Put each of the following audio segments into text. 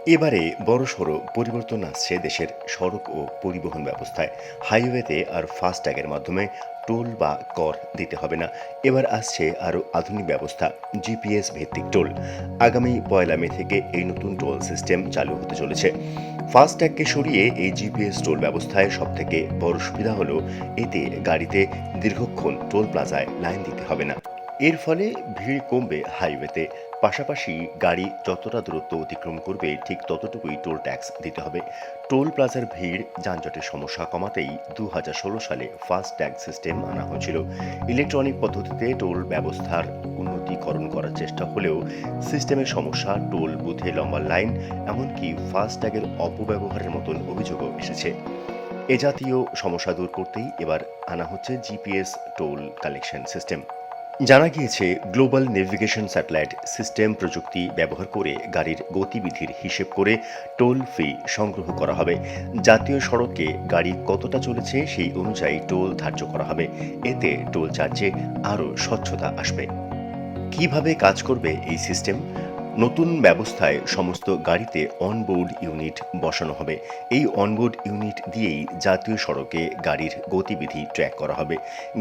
এবারে বড়সড় পরিবর্তন আসছে দেশের সড়ক ও পরিবহন ব্যবস্থায়। হাইওয়েতে আর ফাস্ট্যাগের মাধ্যমে টোল বা কর দিতে হবে না। এবার আসছে আরও আধুনিক ব্যবস্থা, জিপিএস ভিত্তিক টোল। আগামী ১লা মে থেকে এই নতুন টোল সিস্টেম চালু হতে চলেছে। ফাস্ট্যাগকে সরিয়ে এই জিপিএস টোল ব্যবস্থায় সবথেকে বড় সুবিধা হলো এতে গাড়িতে দীর্ঘক্ষণ টোল প্লাজায় লাইন দিতে হবে না। এর ফলে ভিড় কমবে হাইওয়েতে। পাশাপাশি গাড়ি যতটা দূরত্ব অতিক্রম করবে ঠিক ততটুকুই টোল ট্যাক্স দিতে হবে। টোল প্লাজার ভিড় যানজটের সমস্যা কমাতেই ২০১৬ সালে ফাস্ট ট্যাগ সিস্টেম আনা হয়েছিল। ইলেকট্রনিক পদ্ধতিতে টোল ব্যবস্থার উন্নতিকরণ করার চেষ্টা হলেও সিস্টেমের সমস্যা, টোল বুথে লম্বা লাইন, এমনকি ফাস্ট ট্যাগের অপব্যবহারের মতন অভিযোগও এসেছে। এ জাতীয় সমস্যা দূর করতেই এবার আনা হচ্ছে জিপিএস টোল কালেকশন সিস্টেম। জানা গিয়েছে গ্লোবাল নেভিগেশন স্যাটেলাইট সিস্টেম প্রযুক্তি ব্যবহার করে গাড়ির গতিবিধির হিসেব করে টোল ফি সংগ্রহ করা হবে। জাতীয় সড়কে গাড়ি কতটা চলেছে সেই অনুযায়ী টোল ধার্য করা হবে। এতে টোল চার্জে আরও স্বচ্ছতা আসবে। কিভাবে কাজ করবে এই সিস্টেম? নতুন ব্যবস্থায় সমস্ত গাড়িতে অনবোর্ড ইউনিট বসানো হবে। এই অনবোর্ড ইউনিট দিয়েই জাতীয় সড়কে গাড়ির গতিবিধি ট্র্যাক করা হবে।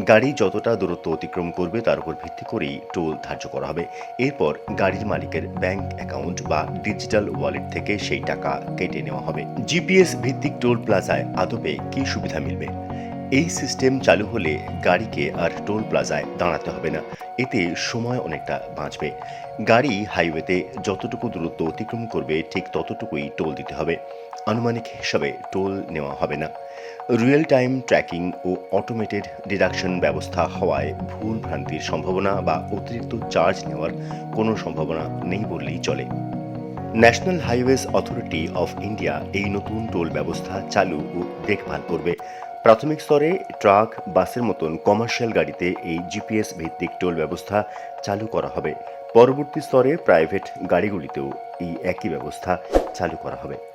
গাড়ি যতটা দূরত্ব অতিক্রম করবে তার উপর ভিত্তি করেই টোল ধার্য করা হবে। এরপর গাড়ির মালিকের ব্যাংক অ্যাকাউন্ট বা ডিজিটাল ওয়ালেট থেকে সেই টাকা কেটে নেওয়া হবে। জিপিএস ভিত্তিক টোল প্লাজায় আদপে কী সুবিধা মিলবে? এই সিস্টেম চালু হলে গাড়িকে আর টোল প্লাজায় দাঁড়াতে হবে না। এতে সময় অনেকটা বাঁচবে। গাড়ি হাইওয়েতে যতটুকু দূরত্ব অতিক্রম করবে ঠিক ততটুকুই টোল দিতে হবে। আনুমানিক হিসাবে টোল নেওয়া হবে না। রিয়েল টাইম ট্র্যাকিং ও অটোমেটেড ডিডাকশন ব্যবস্থা হওয়ায় ভুল ভ্রান্তির সম্ভাবনা বা অতিরিক্ত চার্জ নেওয়ার কোনো সম্ভাবনা নেই বললেই চলে। National highways authority of India এই নতুন টোল ব্যবস্থা চালু ও দেখভাল করবে। প্রাথমিক স্তরে ট্রাক, বাসের মতন কমার্শিয়াল গাড়িতে এই জিপিএস ভিত্তিক টোল ব্যবস্থা চালু করা হবে। পরবর্তী স্তরে প্রাইভেট গাড়িগুলিতেও এই একই ব্যবস্থা চালু করা হবে।